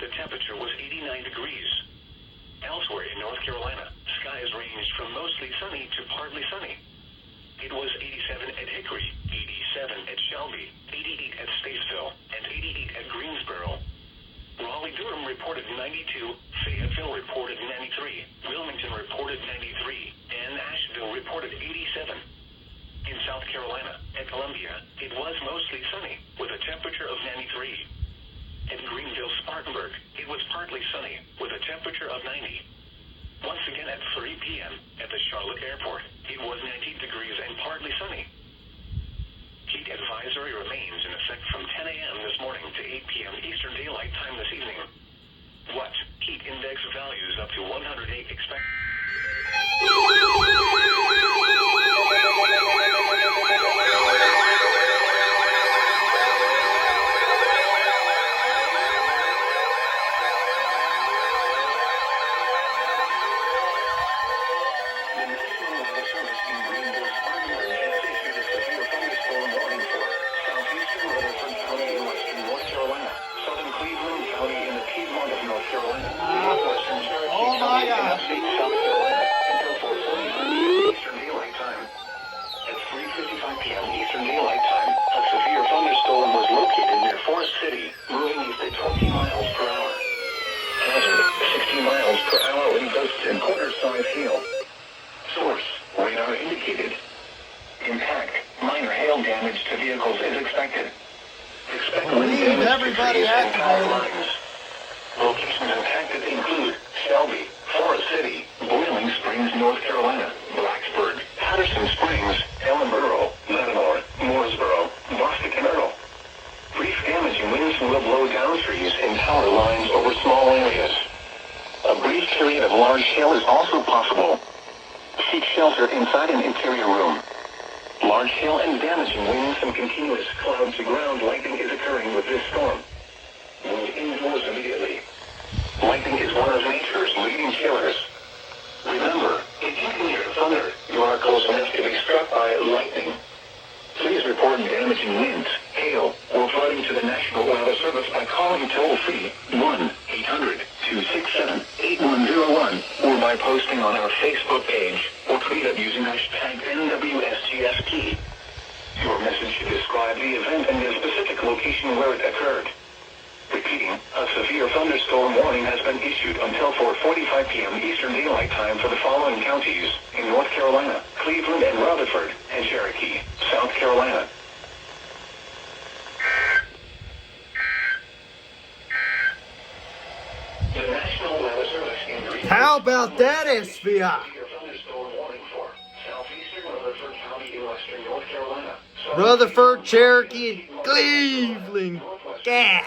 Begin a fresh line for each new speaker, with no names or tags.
the temperature was 89 degrees. Elsewhere in North Carolina, skies ranged from mostly sunny to partly sunny. It was 87 at Hickory, 87 at Shelby, 88 at Statesville, and 88 at Greensboro. Raleigh-Durham reported 92, Fayetteville reported 93, Wilmington reported 93, and Asheville reported 87. In South Carolina, at Columbia, it was mostly sunny, with a temperature of 93. At Greenville-Spartanburg, it was partly sunny, with a temperature of 90. Once again at 3 p.m., at the Charlotte Airport, it was 90 degrees and partly sunny. Heat advisory remains in effect from 10 a.m. this morning to 8 p.m. Eastern Daylight Time this evening. What? Heat index values up to 108 expect.
Oh my God.
Until 4:40 Eastern Daylight Time. At 3:55 p.m. Eastern Daylight Time, a severe thunderstorm was located near Forest City, moving east at 20 miles per hour. Hazard, 60 miles per hour wind gusts and quarter-size hail. Source, radar indicated. Impact, minor hail damage to vehicles is expected. Expect wind
Leave
damage
everybody
to trees and power
activated.
lines. Locations impacted include Shelby, Forest City, Boiling Springs, North Carolina, Blacksburg, Patterson Springs, Ellenboro, Leavenworth, Mooresboro, Bostic, and Earl. Brief damaging winds will blow down trees and power lines over small areas. A brief period of large hail is also possible. Seek shelter inside an interior room. Large hail and damaging winds and continuous cloud-to-ground lightning is occurring with this storm. Move indoors immediately. Lightning is one of nature's leading killers. Remember, if you can hear thunder, you are close enough to be struck by lightning. Please report damaging winds, hail, or flooding to the National Weather Service by calling toll-free 1-800-267-8101 or by posting on our Facebook page or tweet it using hashtag NWSGSP. Your message should describe the event and the specific location where it occurred. Repeating, a severe thunderstorm warning has been issued until 4:45 p.m. Eastern Daylight Time for the following counties in North Carolina, Cleveland and Rutherford, and Cherokee, South Carolina. The National Weather Service in Greenville.
How about that, SVI?
Severe thunderstorm warning for southeastern Rutherford County in western North Carolina.
Rutherford, Cherokee, and Cleveland. God.